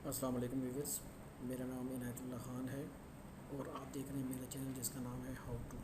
अस्सलाम वालेकुम व्यूवर्स, मेरा नाम इनायतुल्लाह ख़ान है और आप देख रहे हैं मेरा चैनल जिसका नाम है हाउ टू।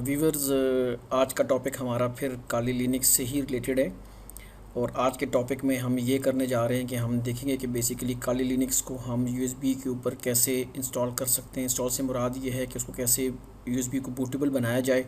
व्यूवर्स, आज का टॉपिक हमारा फिर काली लिनक्स से ही रिलेटेड है और आज के टॉपिक में हम ये करने जा रहे हैं कि हम देखेंगे कि बेसिकली काली लिनक्स को हम यूएसबी के ऊपर कैसे इंस्टॉल कर सकते हैं। इंस्टॉल से मुराद ये है कि उसको कैसे यूएसबी को बूटेबल बनाया जाए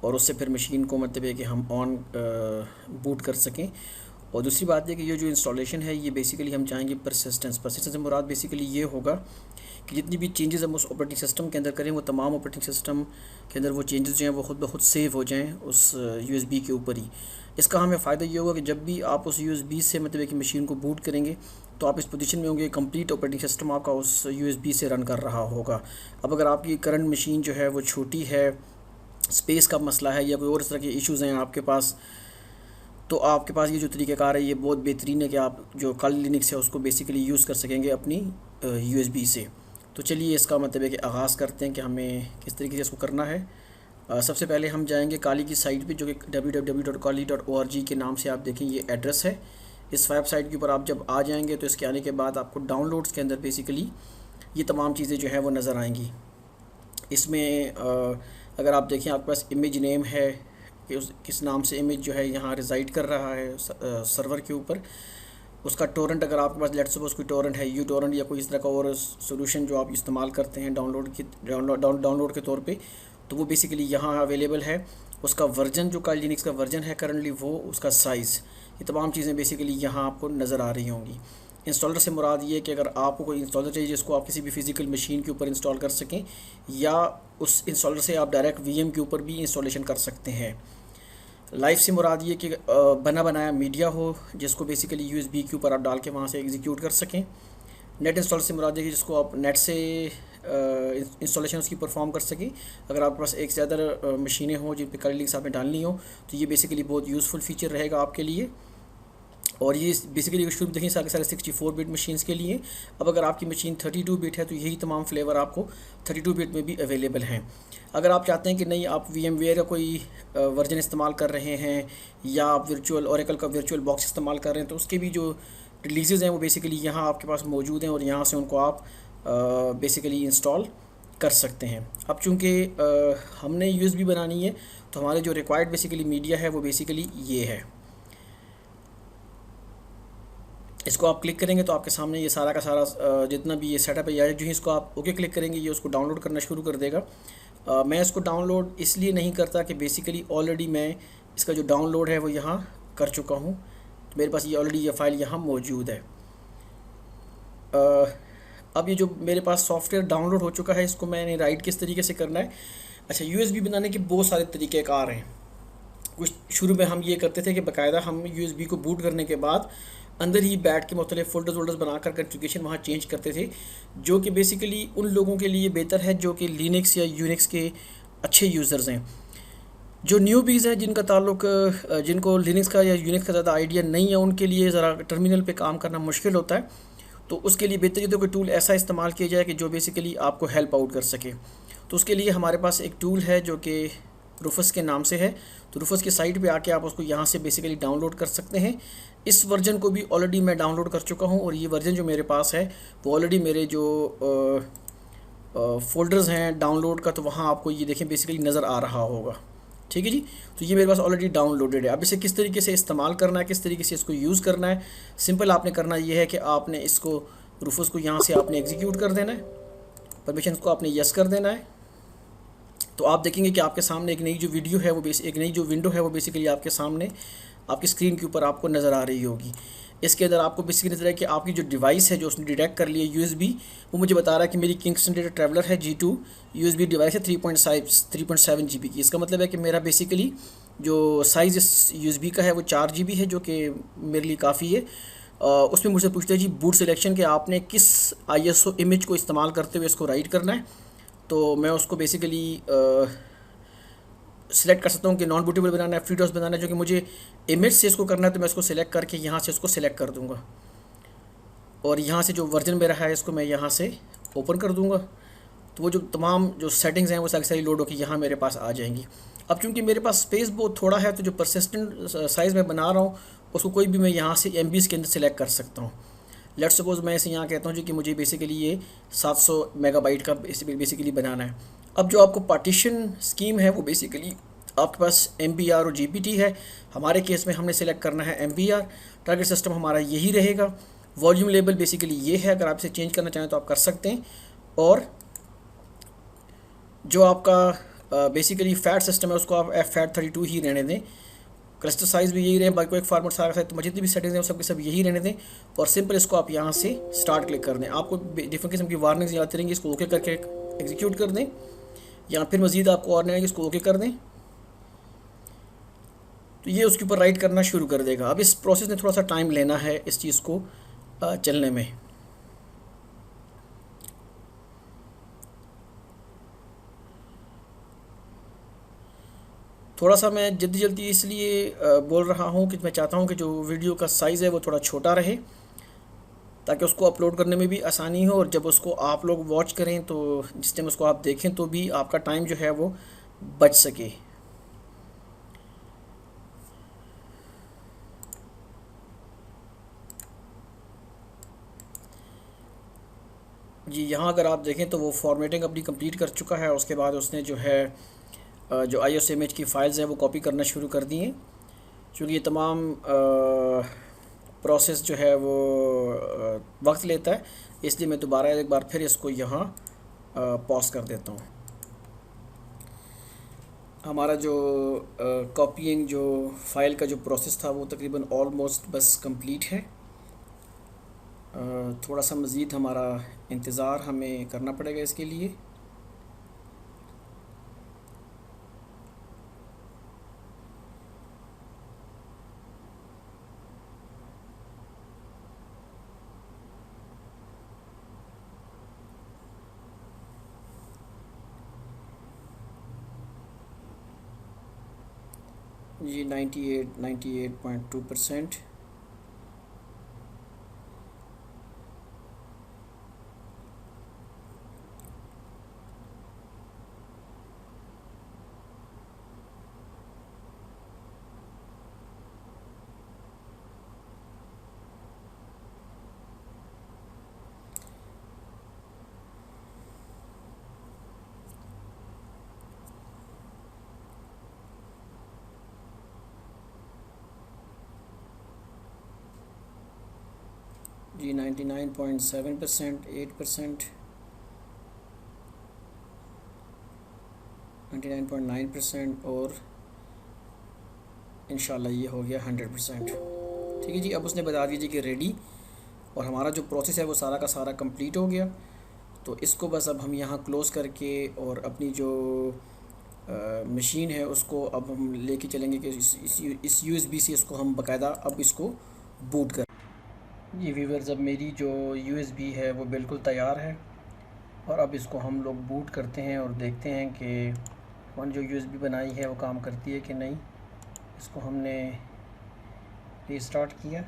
और उससे फिर मशीन को मतलब है कि हम ऑन बूट कर सकें। और दूसरी बात है कि ये जो इंस्टॉलेशन है ये बेसिकली हम चाहेंगे परसिस्टेंस से मुराद बेसिकली ये होगा कि जितनी भी चेंजेस हम उस ऑपरेटिंग सिस्टम के अंदर करें वो तमाम ऑपरेटिंग सिस्टम के अंदर वो चेंजेस जो हैं वो खुद ब खुद सेव हो जाएं उस यूएसबी के ऊपर ही। इसका हमें फ़ायदा ये होगा कि जब भी आप उस यूएसबी से मतलब है कि मशीन को बूट करेंगे तो आप इस पोजीशन में होंगे कंप्लीट ऑपरेटिंग सिस्टम आपका उस यूएसबी से रन कर रहा होगा। अब अगर आपकी करंट मशीन जो है वो छोटी है, स्पेस का मसला है या कोई और इस तरह के इश्यूज़ हैं आपके पास, तो आपके पास ये जो तरीक़ाकार है ये बहुत बेहतरीन है कि आप जो काली लिनक्स है उसको बेसिकली यूज़ कर सकेंगे अपनी यूएसबी से। तो चलिए इसका मतलब है कि आगाज़ करते हैं कि हमें किस तरीके से इसको करना है। सबसे पहले हम जाएंगे काली की साइट पे जो कि www.kali.org के नाम से आप देखें ये एड्रेस है। इस वेबसाइट के ऊपर आप जब आ जाएंगे तो इसके आने के बाद आपको डाउनलोड्स के अंदर बेसिकली ये तमाम चीज़ें जो है वो नज़र आएंगी। इसमें अगर आप देखें आपके पास इमेज नेम है कि उस किस नाम से इमेज जो है यहाँ रिज़ाइड कर रहा है सर्वर के ऊपर, उसका टोरेंट अगर आपके पास लेट्स सपोज कोई टोरेंट है यू टोरेंट या कोई इस तरह का और सोल्यूशन जो आप इस्तेमाल करते हैं डाउनलोड के तौर पे, तो वो बेसिकली यहाँ अवेलेबल है। उसका वर्जन जो काली लिनक्स का वर्जन है करंटली वो, उसका साइज़, ये तमाम चीज़ें बेसिकली यहाँ आपको नज़र आ रही होंगी। इंस्टॉलर से मुराद ये है कि अगर आपको कोई इंस्टॉलर चाहिए जिसको आप किसी भी फ़िज़िकल मशीन के ऊपर इंस्टॉल कर सकें या उस इंस्टॉलर से आप डायरेक्ट वीएम के ऊपर भी इंस्टॉलेशन कर सकते हैं। लाइव से मुराद ये कि बना बनाया मीडिया हो जिसको बेसिकली यूएसबी के ऊपर आप डाल के वहाँ से एग्जीक्यूट कर सकें। नेट इंस्टॉल से मुराद है कि जिसको आप नेट से इंस्टॉलेशन उसकी परफॉर्म कर सकें। अगर आपके पास एक से ज़्यादा मशीनें हों जिन पर काली लिनक्स आपने डालनी हो तो ये बेसिकली बहुत यूज़फुल फीचर रहेगा आपके लिए। और ये बेसिकली शुरू देखें सारे 64 बिट मशीन्स के लिए। अब अगर आपकी मशीन 32 बिट है तो यही तमाम फ्लेवर आपको 32 बिट में भी अवेलेबल हैं। अगर आप चाहते हैं कि नहीं आप VMware का कोई वर्जन इस्तेमाल कर रहे हैं या आप वर्चुअल ओरेकल का वर्चुअल बॉक्स इस्तेमाल कर रहे हैं तो उसके भी जो रिलीज़ हैं वो बेसिकली यहाँ आपके पास मौजूद हैं और यहाँ से उनको आप बेसिकली इंस्टॉल कर सकते हैं। अब चूँकि हमने USB बनानी है तो हमारे जो रिक्वायर्ड बेसिकली मीडिया है वो बेसिकली ये है। इसको आप क्लिक करेंगे तो आपके सामने ये सारा का सारा जितना भी ये सेटअप है या जो ही इसको आप ओके क्लिक करेंगे ये उसको डाउनलोड करना शुरू कर देगा। मैं इसको डाउनलोड इसलिए नहीं करता कि बेसिकली ऑलरेडी मैं इसका जो डाउनलोड है वो यहाँ कर चुका हूँ, तो मेरे पास ये ऑलरेडी ये फ़ाइल यहाँ मौजूद है। अब ये जो मेरे पास सॉफ्टवेयर डाउनलोड हो चुका है इसको मैंने राइट किस तरीके से करना है। अच्छा, USB बनाने के बहुत सारे तरीक़ेकार हैं। कुछ शुरू में हम ये करते थे कि बाकायदा हम USB को बूट करने के बाद अंदर ही बैठ के मुख्तलिफ फोल्डर्स बनाकर कॉन्फ़िगरेशन वहाँ चेंज करते थे, जो कि बेसिकली उन लोगों के लिए बेहतर है जो कि लिनक्स या यूनिक्स के अच्छे यूज़र्स हैं। जो न्यूबीज़ हैं जिनका ताल्लुक जिनको लिनक्स का या यूनिक्स का ज़्यादा आइडिया नहीं है उनके लिए ज़रा टर्मिनल पे काम करना मुश्किल होता है, तो उसके लिए बेहतर ये तो कोई टूल ऐसा इस्तेमाल किया जाए कि जो बेसिकली आपको हेल्प आउट कर सके। तो उसके लिए हमारे पास एक टूल है जो कि रूफस के नाम से है। तो रूफस की साइट पे आके आप उसको यहाँ से बेसिकली डाउनलोड कर सकते हैं। इस वर्जन को भी ऑलरेडी मैं डाउनलोड कर चुका हूँ और ये वर्जन जो मेरे पास है वो ऑलरेडी मेरे जो फ़ोल्डर्स हैं डाउनलोड का, तो वहाँ आपको ये देखें बेसिकली नज़र आ रहा होगा। ठीक है जी, तो ये मेरे पास ऑलरेडी डाउनलोडेड है। अब इसे किस तरीके से इस्तेमाल करना है, किस तरीके से इसको यूज़ करना है, सिंपल आपने करना ये है कि आपने इसको रूफस को यहाँ से आपने एग्जीक्यूट कर देना है, परमिशन को आपने यस कर देना है। तो आप देखेंगे कि आपके सामने एक नई जो वीडियो है वो एक नई जो विंडो है वो बेसिकली आपके सामने आपकी स्क्रीन के ऊपर आपको नज़र आ रही होगी। इसके अंदर आपको बेसिकली नज़र है कि आपकी जो डिवाइस है जो उसने डिटेक्ट कर लिया USB, वो मुझे बता रहा है कि मेरी किंगस्टन डेटा ट्रैवलर है G2 USB डिवाइस है 3.7 GB की। इसका मतलब है कि मेरा बेसिकली जो साइज़ इस USB का है वो 4 GB है, जो कि मेरे लिए काफ़ी है। उसमें मुझसे पूछते हैं जी बूट सिलेक्शन कि आपने किस ISO इमेज को इस्तेमाल करते हुए इसको राइट करना है। तो मैं उसको बेसिकली सिलेक्ट कर सकता हूँ कि नॉन बूटेबल बनाना है, FreeDOS बनाना है। जो कि मुझे इमेज से इसको करना है तो मैं इसको सिलेक्ट करके यहाँ से इसको सिलेक्ट कर दूँगा और यहाँ से जो वर्जन मेरा है इसको मैं यहाँ से ओपन कर दूँगा। तो वो जो तमाम जो सेटिंग्स हैं वो सारी लोड होकर यहाँ मेरे पास आ जाएंगी। अब चूँकि मेरे पास स्पेस बहुत थोड़ा है तो जो परसिस्टेंट साइज़ मैं बना रहा हूँ उसको कोई भी मैं यहाँ से एम के अंदर सेलेक्ट कर सकता हूँ। लेट्स सपोज मैं इसे यहाँ कहता हूँ जो कि मुझे बेसिकली ये 700 मेगाबाइट का बेसिकली बनाना है। अब जो आपको पार्टीशन स्कीम है वो बेसिकली आपके पास MBR और GPT है। हमारे केस में हमने सेलेक्ट करना है MBR। टारगेट सिस्टम हमारा यही रहेगा। वॉल्यूम लेवल बेसिकली ये है, अगर आप इसे चेंज करना चाहें तो आप कर सकते हैं। और जो आपका बेसिकली फैट सिस्टम है उसको आप FAT32 ही रहने दें। क्लस्टर साइज़ भी यही रहे, बाकी एक फार्मेट सारा साइज, तो जितनी भी सेटिंग्स हैं वो सब यही रहने दें। और सिंपल इसको आप यहाँ से स्टार्ट क्लिक कर दें। आपको डिफरेंट किस्म की वार्निंग्स आती रहेंगी, इसको ओके करके एग्जीक्यूट कर दें, या फिर मज़ीद आपको और नहीं इसको ओके कर दें तो ये उसके ऊपर राइट करना शुरू कर देगा। अब इस प्रोसेस में थोड़ा सा टाइम लेना है इस चीज़ को चलने में। थोड़ा सा मैं जल्दी जल्दी इसलिए बोल रहा हूँ कि मैं चाहता हूँ कि जो वीडियो का साइज़ है वो थोड़ा छोटा रहे, ताकि उसको अपलोड करने में भी आसानी हो, और जब उसको आप लोग वॉच करें तो जिस टाइम उसको आप देखें तो भी आपका टाइम जो है वो बच सके। जी यहाँ अगर आप देखें तो वो फॉर्मेटिंग अपनी कंप्लीट कर चुका है। उसके बाद उसने जो है जो iOS इमेज की फ़ाइल्स हैं वो कॉपी करना शुरू कर दी हैं। चूँकि ये तमाम प्रोसेस जो है वो वक्त लेता है, इसलिए मैं दोबारा एक बार फिर इसको यहाँ पॉज कर देता हूँ। हमारा जो कॉपीइंग जो फ़ाइल का जो प्रोसेस था वो तकरीबन ऑलमोस्ट बस कंप्लीट है। थोड़ा सा मज़ीद हमारा इंतज़ार हमें करना पड़ेगा इसके लिए। जी 98.2%। जी 99.7%, 8%, 99.9%, और इंशाल्लाह ये हो गया 100%। ठीक है जी, अब उसने बता दीजिए कि रेडी, और हमारा जो प्रोसेस है वो सारा का सारा कंप्लीट हो गया। तो इसको बस अब हम यहाँ क्लोज़ करके और अपनी जो मशीन है उसको अब हम लेके चलेंगे कि इस USB से इसको हम बाकायदा अब इसको बूट कर। जी व्यूवर्स, अब मेरी जो USB है वो बिल्कुल तैयार है, और अब इसको हम लोग बूट करते हैं और देखते हैं कि हमने जो USB बनाई है वो काम करती है कि नहीं। इसको हमने रीस्टार्ट किया।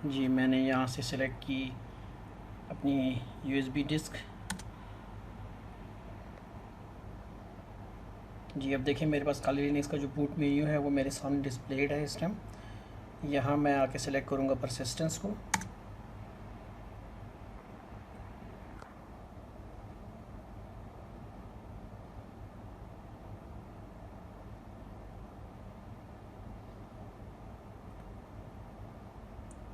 जी मैंने यहाँ से सिलेक्ट की अपनी USB डिस्क। जी अब देखिए मेरे पास काली लिनक्स का जो बूट मेन्यू है वो मेरे सामने डिस्प्लेड है इस टाइम। यहाँ मैं आके सिलेक्ट करूँगा परसिस्टेंस को।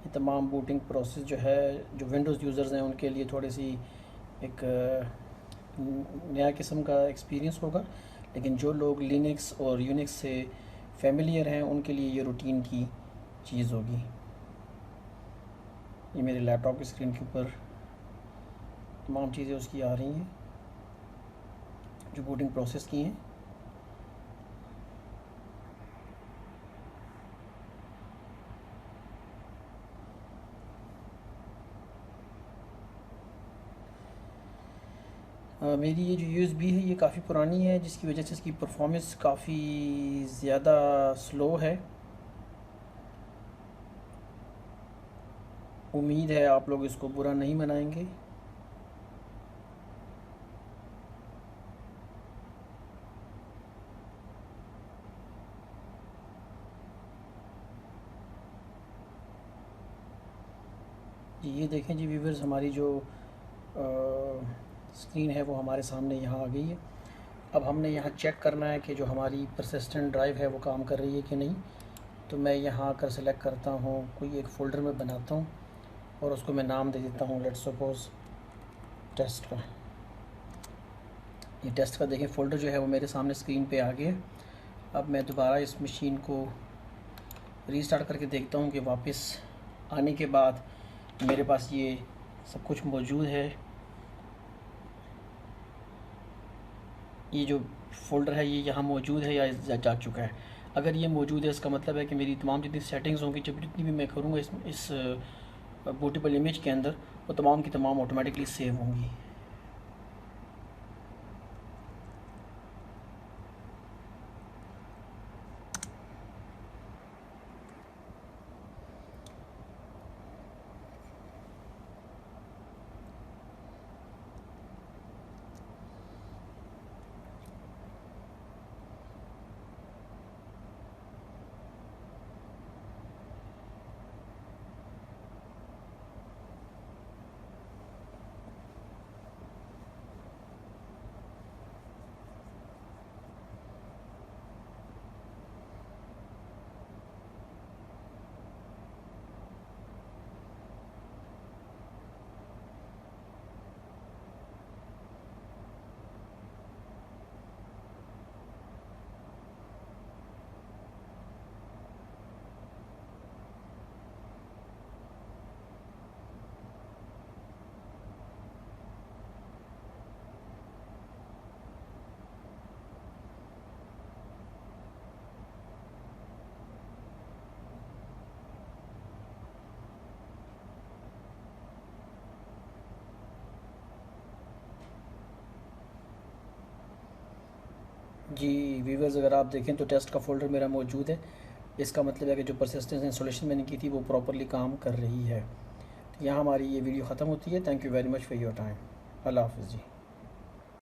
ये तमाम बूटिंग प्रोसेस जो है जो विंडोज़ यूज़र्स हैं उनके लिए थोड़ी सी एक नया किस्म का एक्सपीरियंस होगा, लेकिन जो लोग लिनक्स और यूनिक्स से फेमिलियर हैं उनके लिए ये रूटीन की चीज़ होगी। ये मेरे लैपटॉप की स्क्रीन के ऊपर तमाम चीज़ें उसकी आ रही हैं जो बूटिंग प्रोसेस की हैं। मेरी ये जो यूएसबी है ये काफ़ी पुरानी है, जिसकी वजह से इसकी परफॉर्मेंस काफ़ी ज़्यादा स्लो है। उम्मीद है आप लोग इसको बुरा नहीं मनाएंगे। जी ये देखें जी व्यूवर्स, हमारी जो स्क्रीन है वो हमारे सामने यहाँ आ गई है। अब हमने यहाँ चेक करना है कि जो हमारी परसिस्टेंट ड्राइव है वो काम कर रही है कि नहीं। तो मैं यहाँ आकर सेलेक्ट करता हूँ, कोई एक फ़ोल्डर में बनाता हूँ और उसको मैं नाम दे देता हूँ, लेट्स सपोज टेस्ट का। ये टेस्ट का देखें फ़ोल्डर जो है वो मेरे सामने स्क्रीन पे आ गया। अब मैं दोबारा इस मशीन को रीस्टार्ट करके देखता हूँ कि वापस आने के बाद मेरे पास ये सब कुछ मौजूद है। ये जो फ़ोल्डर है ये यहाँ मौजूद है या जा चुका है। अगर ये मौजूद है इसका मतलब है कि मेरी तमाम जितनी सेटिंग्स होंगी, जब जितनी भी मैं करूँगा इस बूटेबल इमेज के अंदर, वो तमाम की तमाम ऑटोमेटिकली सेव होंगी। जी व्यूवर्स, अगर आप देखें तो टेस्ट का फ़ोल्डर मेरा मौजूद है। इसका मतलब है कि जो परसिस्टेंस इंस्टॉलेशन मैंने की थी वो प्रॉपरली काम कर रही है। तो यहाँ हमारी ये वीडियो ख़त्म होती है। Thank you very much for your time. अल्लाह हाफ़िज़ जी।